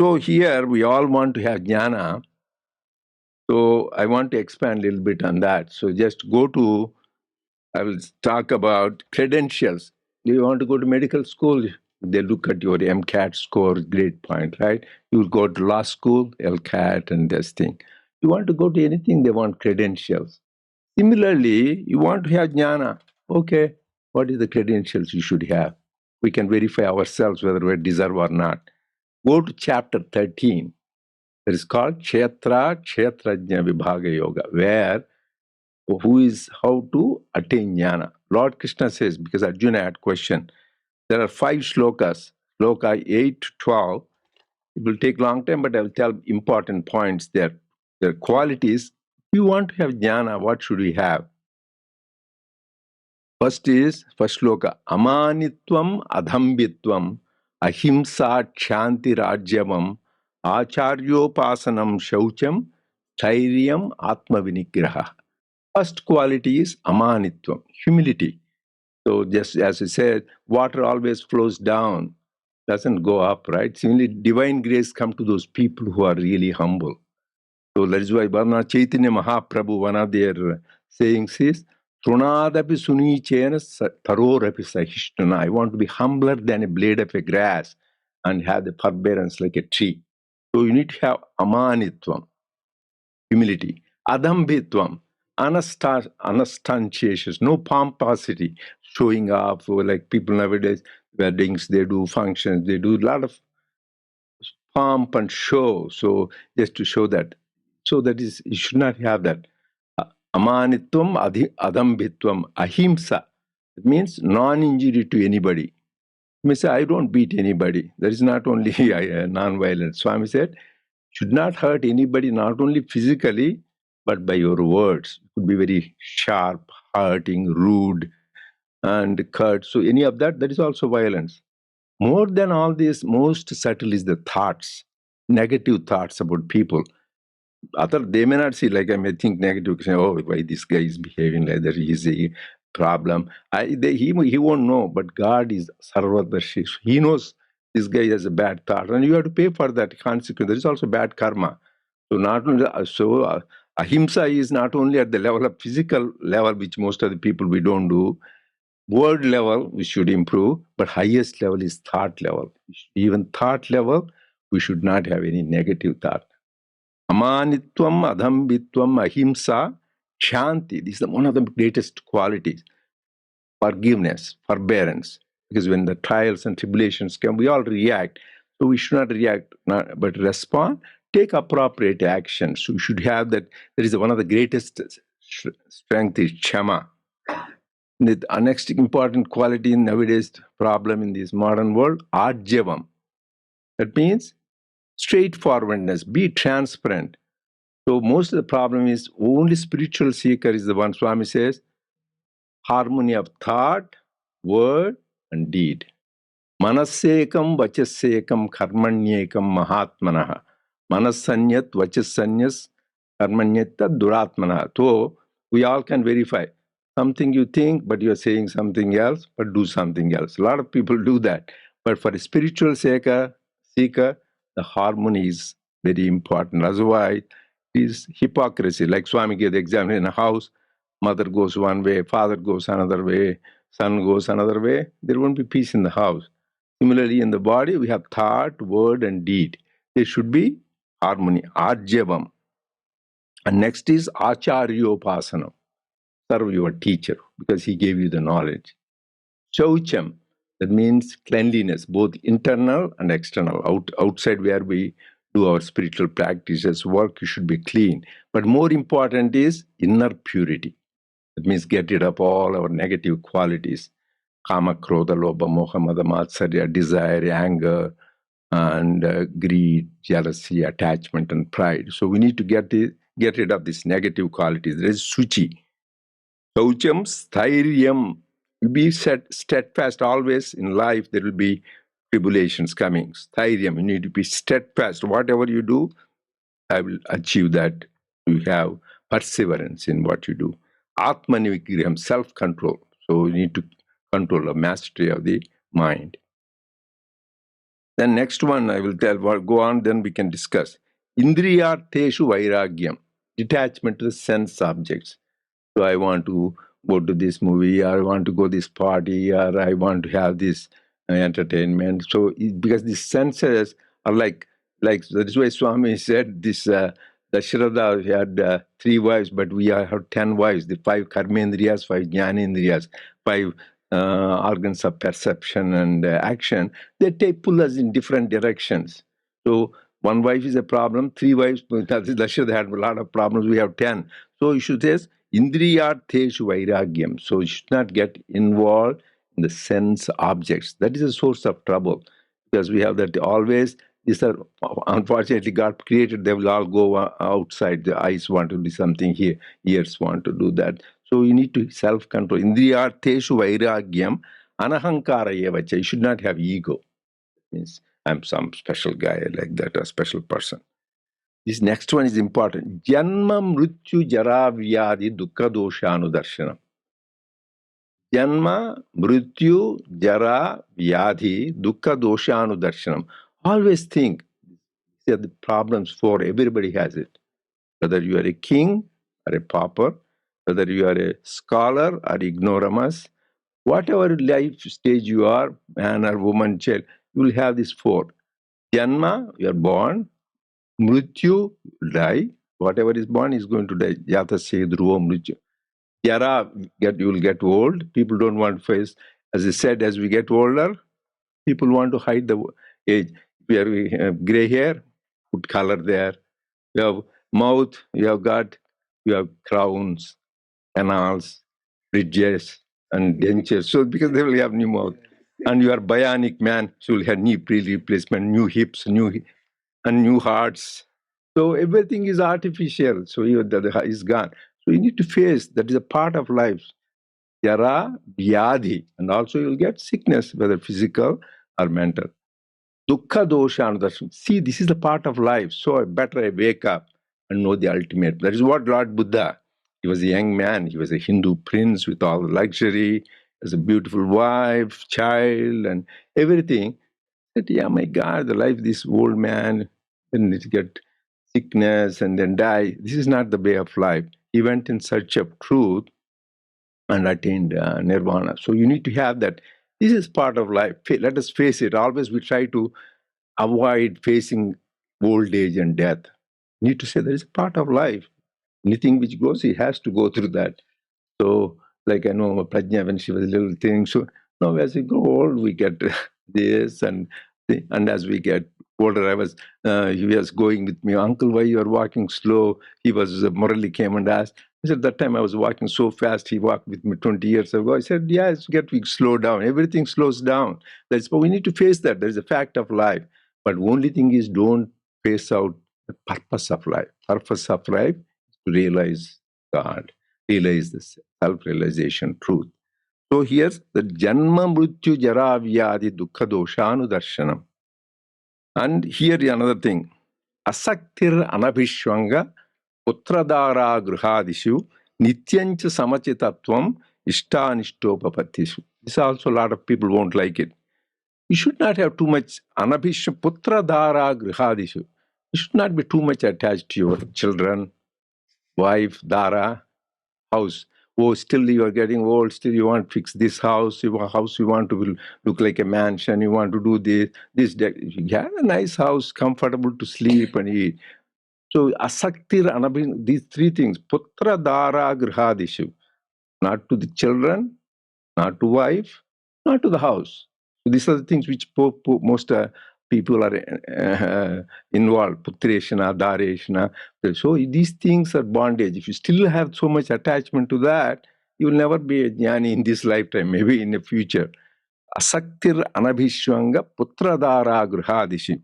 So here we all want to have jnana. So I want to expand a little bit on that. So just go to, I will talk about credentials. Do you want to go to medical school? They look at your MCAT score, grade point, right? You will go to law school, LCAT, and this thing. You want to go to anything, they want credentials. Similarly, you want to have jnana. Okay, what is the credentials you should have? We can verify ourselves whether we deserve or not. Go to chapter 13. It is called Kshetrajna Vibhaga Yoga, where who is how to attain jnana. Lord Krishna says, because Arjuna had question, there are 5 shlokas, shloka 8 to 12. It will take long time, but I will tell important points there. The qualities. If you want to have jnana, what should we have? First shloka, amanitvam adhambitvam ahimsa kshanti rajyavam acharyopasanam shaucham thairyam atma vinigraha. First quality is amanitvam, humility. So just as I said, water always flows down, doesn't go up, right? Similarly, divine grace comes to those people who are really humble. So that is why Bharna Chaitanya Mahaprabhu, one of their sayings is, Trunadapi sunichena tarorapi sahishtuna. I want to be humbler than a blade of a grass and have the forbearance like a tree. So you need to have amanitvam, humility. Adambitvam, unastantious, no pomposity, showing off, like people nowadays, weddings, they do functions, they do a lot of pomp and show. So just to show that. So that is, you should not have that. Amanitvam, adambitvam, ahimsa. It means non-injury to anybody. You may say, I don't beat anybody. That is not only non-violence. Swami said, should not hurt anybody, not only physically, but by your words. It could be very sharp, hurting, rude, and curt. So any of that, that is also violence. More than all this, most subtle is the thoughts, negative thoughts about people. They may not see, like I may think negative, say, oh, why this guy is behaving like that, he's a problem. He won't know, but God is Sarvadarshi. He knows this guy has a bad thought, and you have to pay for that consequence. There is also bad karma. So not only ahimsa is not only at the level of physical level, which most of the people we don't do. Word level we should improve, but highest level is thought level. Even thought level, we should not have any negative thought. Amanitvam, adhambitvam, ahimsa, shanti. This is one of the greatest qualities. Forgiveness, forbearance. Because when the trials and tribulations come, we all react. So we should not react, but respond, take appropriate action. So we should have that. That is one of the greatest strength is kshama. The next important quality in nowadays problem in this modern world, arjavam. That means straightforwardness, be transparent. So most of the problem is only spiritual seeker is the one, Swami says, harmony of thought, word, and deed. Manasekam, vachasekam, karmanyekam, mahatmanaha. Manasanyat, vachasanyas, karmanyata, duratmanaha. So we all can verify. Something you think, but you're saying something else, but do something else. A lot of people do that. But for a spiritual seeker, the harmony is very important. Otherwise, it is hypocrisy. Like Swami gave the example in a house, mother goes one way, father goes another way, son goes another way. There won't be peace in the house. Similarly, in the body, we have thought, word, and deed. There should be harmony, arjavam. And next is acharyopasanam. Serve your teacher because he gave you the knowledge. Shaucham, that means cleanliness, both internal and external. Outside where we do our spiritual practices, work, you should be clean. But more important is inner purity. That means get rid of all our negative qualities. Kama, krodha, lobha, moha, mada, matsarya, desire, anger, and greed, jealousy, attachment, and pride. So we need to get rid of these negative qualities. There is suchi. Saucham, sthiryam. Be steadfast always in life. There will be tribulations coming. Sthiryam, you need to be steadfast. Whatever you do, I will achieve that. You have perseverance in what you do. Atmanivigriham, self-control. So you need to control the mastery of the mind. Then next one I will tell, go on, then we can discuss. Indriyartheshu vairagyam, detachment to the sense objects. So I want to go to this movie, or I want to go this party, or I want to have this entertainment. So because the senses are like that is why Swami said this. Dasharatha had three wives, but we have 10 wives. The five karmendriyas, five jnanendriyas, five organs of perception and action. They pull us in different directions. So one wife is a problem. Three wives. Dasharatha had a lot of problems. We have 10. So you should say Indriyartheshu vairagyam. So you should not get involved in the sense objects. That is a source of trouble, because we have that always. These are unfortunately God created. They will all go outside. The eyes want to do something here, ears want to do that. So you need to self-control. Indriyartheshu vairagyam anahankara evacha. You should not have ego. Means I'm some special guy like that, a special person. This next one is important. Janma mrityu jara vyadi dukkha doshanu darshanam. Janma mrityu jara vyadi dukkha doshanu darshanam. Always think that the problems for everybody has it. Whether you are a king or a pauper, whether you are a scholar or ignoramus, whatever life stage you are, man or woman, child, you will have these four. Janma, you are born. Mrityu, die. Whatever is born is going to die. Yatasya dhruva mrityu. Yara, you will get old. People don't want to face. As I said, as we get older, people want to hide the age. We have gray hair, put color there. You have mouth, you have gut, you have crowns, canals, bridges, and dentures. So because they will have new mouth. And you are bionic man, so you'll have knee replacement, new hips, and new hearts. So everything is artificial. So the is gone. So you need to face that is a part of life. Yara, vyadhi, and also you'll get sickness, whether physical or mental. Dukkha dosha anudarshan. See, this is the part of life. So I wake up and know the ultimate. That is what Lord Buddha. He was a young man. He was a Hindu prince with all the luxury, has a beautiful wife, child, and everything. That, yeah, my God, the life, this old man, then it get sickness and then die. This is not the way of life. He went in search of truth and attained nirvana. So you need to have that. This is part of life. Let us face it. Always we try to avoid facing old age and death. You need to say that is a part of life. Anything which goes, he has to go through that. So, like I know Prajna when she was a little thing. So now as we grow old, we get this, and as we get older, he was going with me, Uncle, why you are walking slow? He was morally came and asked. I said, that time I was walking so fast. He walked with me 20 years ago. I said, yeah, we slow down. Everything slows down. But we need to face that. There is a fact of life. But only thing is, don't face out the purpose of life. Purpose of life is to realize God, realize this self-realization truth. So here's the Janma Mrityu Jara Vyadi Dukkha Doshanu Darshanam. And here another thing. Asaktir Anabhishwanga Putradara Gruhadishu Nityancha Samachitatvam Ishtanishtopapatishu. This also a lot of people won't like it. You should not have too much Anabhishwa Putradara Gruhadishu. You should not be too much attached to your children, wife, Dara, house. Oh, still you are getting old, still you want to fix this house, you want to look like a mansion, you want to do this, that. You have a nice house, comfortable to sleep and eat. So, asaktir, these three things, putra, dara, grihadishu, not to the children, not to wife, not to the house. So these are the things which most people are involved. Putreshana, dareshana. So these things are bondage. If you still have so much attachment to that, you will never be a jnani in this lifetime, maybe in the future. Asaktir anabhishwanga putradara grihadishi.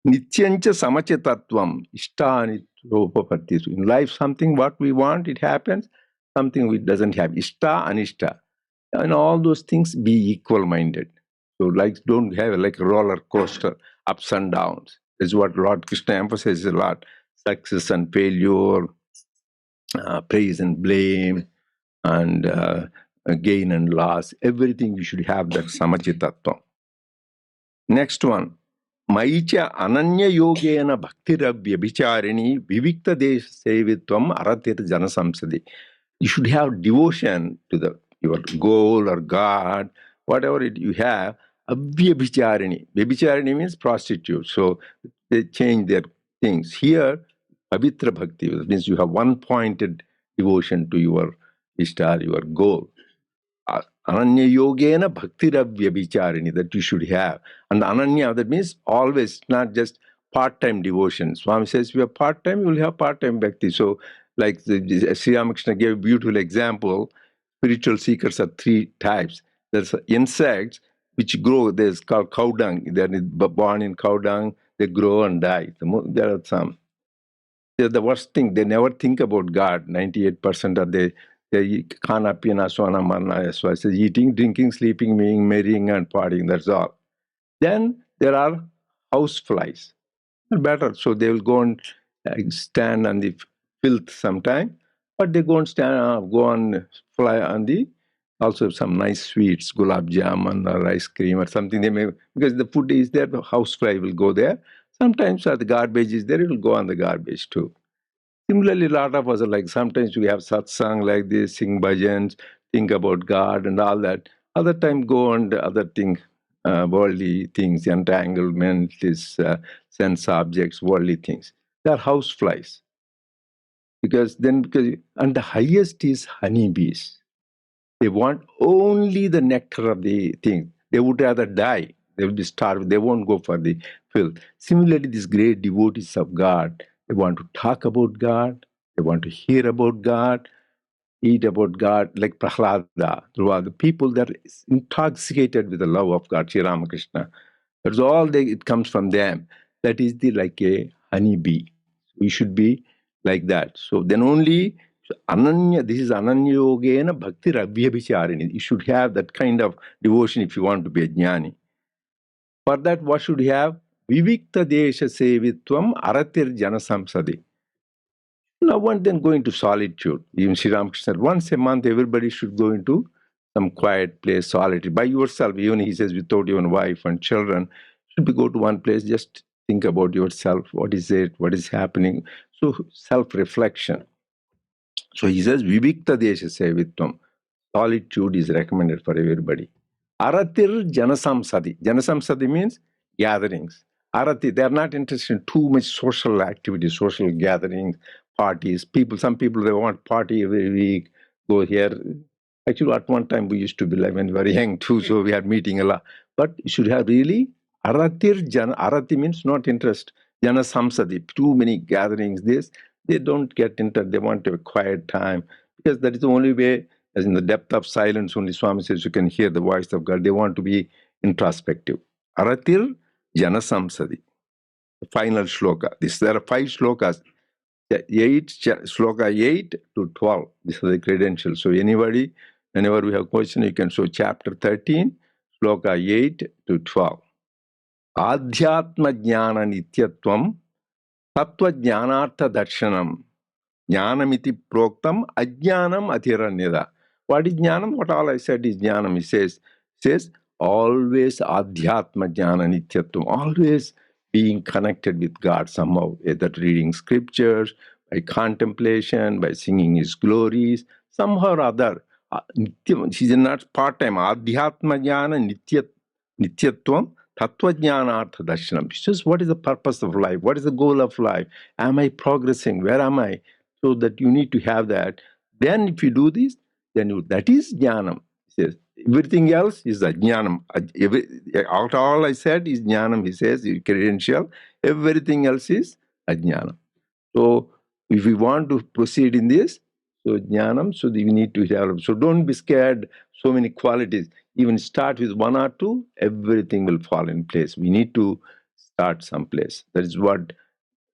Nityancha samachitatvam ishtani rupapatti. In life, something what we want, it happens. Something we doesn't have. Ishta, anishta. And all those things, be equal-minded. So like don't have like a roller coaster, ups and downs. This is what Lord Krishna emphasizes a lot. Success and failure, praise and blame, and gain and loss. Everything you should have that samachitatvam. Next one. Maicha Ananya Yogena Bhaktiravyabicharini Vivikta Desh Sevitvam Aratir Janasamsadi. You should have devotion to your goal or God, whatever you have. Avyabhicharini. Vyabhicharini means prostitute. So they change their things. Here, Pavitra Bhakti means you have one-pointed devotion to your Ishtar, your goal. Ananya Yogena Bhaktiravyabhicharini, that you should have. And Ananya, that means always, not just part-time devotion. Swami says, if you have part-time, you will have part-time bhakti. So, like Sri Ramakrishna gave a beautiful example, spiritual seekers are three types. There's insects which grow, there's called cow dung. They're born in cow dung, they grow and die. There are some. They're the worst thing. They never think about God. 98% of they khana, pina, sona, marna, so I say eating, drinking, sleeping, being, marrying, and partying. That's all. Then there are house flies. They're better. So they will go and stand on the filth sometime, but they go and go and fly on the also some nice sweets, gulab jamun or ice cream or something. They may, because the food is there, the house fly will go there. Sometimes the garbage is there, it will go on the garbage too. Similarly, a lot of us are like, sometimes we have satsang like this, sing bhajans, think about God and all that. Other time go on the other thing, worldly things, entanglement, this sense objects, worldly things. They are house flies. And the highest is honeybees. They want only the nectar of the thing. They would rather die. They will be starved. They won't go for the filth. Similarly, these great devotees of God, they want to talk about God. They want to hear about God, eat about God, like Prahlada, Dhruva, the people that are intoxicated with the love of God, Sri Ramakrishna. That's all it comes from them. That is like a honeybee. We should be like that. So then only Ananya, this is Ananya Yogena Bhakti Rabhyabhicharini. You should have that kind of devotion if you want to be a Gnani. For that, what should you have? Vivikta Desha Sevitvam Aratir Janasamsadi. Now, one then go into solitude. Even Sri Ramakrishna said, once a month, everybody should go into some quiet place, solitude, by yourself. Even he says, without your wife and children, should be go to one place, just think about yourself. What is it? What is happening? So, self-reflection. So he says, Vivikta Desha Sevitvam. Solitude is recommended for everybody. Aratir Janasamsadi. Janasamsadi means gatherings. Arati, they are not interested in too much social activity, social gatherings, parties. Some people, they want party every week, go here. Actually, at one time, we used to be like when we were young too, so we had meeting a lot. But you should have really, Arati means not interest. Janasamsadi, too many gatherings, they don't get into, they want a quiet time, because that is the only way, as in the depth of silence, only Swami says you can hear the voice of God. They want to be introspective. Aratir Janasamsadi. The final shloka. There are 5 shlokas. Shloka 8 to 12. These are the credentials. So anybody, whenever we have question, you can show chapter 13, shloka 8 to 12. Adhyatma jnana nityatvam tattva jnanartha darshanam jnanamiti proktam ajnanam athiranyada. What is jnanam? What all I said is jnanam. He says always adhyatma jnana nityatvam, always being connected with God somehow, either reading scriptures, by contemplation, by singing His glories, somehow or other. She's not part-time. Adhyatma jnana nityatvam tattva jnanartha darshanam. It's just what is the purpose of life? What is the goal of life? Am I progressing? Where am I? So that you need to have that. Then if you do this, then that is jnanam. He says, everything else is ajnanam. All I said is jnanam, he says, credential. Everything else is ajnanam. So if we want to proceed in this, so jnanam, so we need to develop. So don't be scared, so many qualities. Even start with 1 or 2, everything will fall in place. We need to start someplace. That is what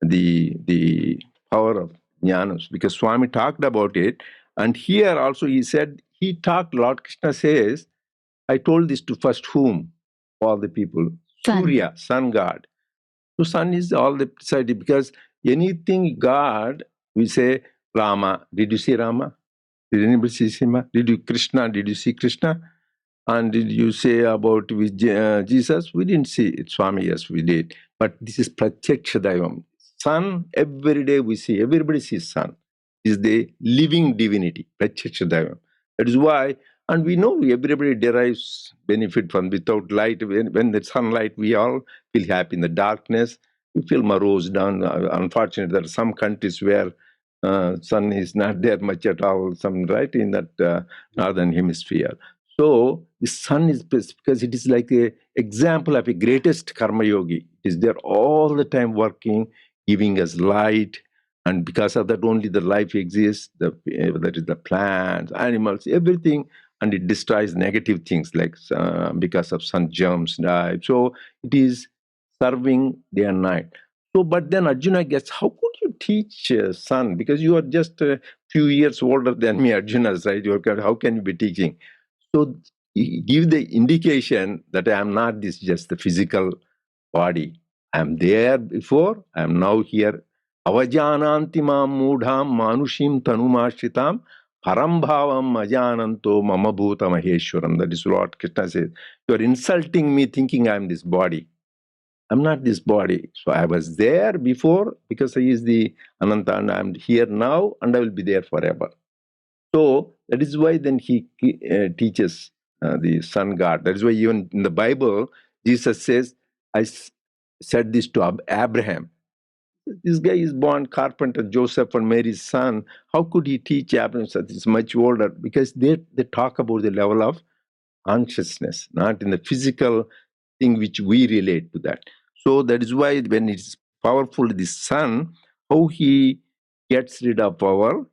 the power of jnanams, because Swami talked about it. And here also he said, Lord Krishna says, I told this to first whom? All the people. Sun. Surya, sun god. So sun is all the society, because anything God, we say Rama. Did you see Rama? Did anybody see Sima? Did you Krishna? Did you see Krishna? And did you say about with Jesus? We didn't see it. Swami, yes, we did. But this is Pratyaksha Daivam. Sun, every day we see, everybody sees sun. Is the living divinity, Pratyaksha Daivam. That is why, and we know everybody derives benefit from without light. When the sunlight, we all feel happy. In the darkness, we feel morose down. Unfortunately, there are some countries where sun is not there much at all, some right in that northern hemisphere. So the sun is because it is like a example of a greatest karma yogi. It is there all the time working, giving us light, and because of that only the life exists. That is the plants, animals, everything, and it destroys negative things like because of sun germs die. So it is serving day and night. So, but then Arjuna gets, how could you teach sun? Because you are just a few years older than me, Arjuna, right? How can you be teaching? So he give the indication that I am not this just the physical body. I am there before, I am now here. Avajananti mam mudham manushim tanumashritam param bhavam ajananto mama bhuta maheshwaram. That is what Krishna says. You are insulting me thinking I am this body. I'm not this body. So I was there before because he is the Ananta and I'm here now and I will be there forever. So that is why then he teaches the sun god. That is why even in the Bible, Jesus says, said this to Abraham. This guy is born carpenter, Joseph and Mary's son. How could he teach Abraham? So he's much older because they talk about the level of consciousness, not in the physical thing which we relate to that. So that is why when it's powerful, the sun, how he gets rid of our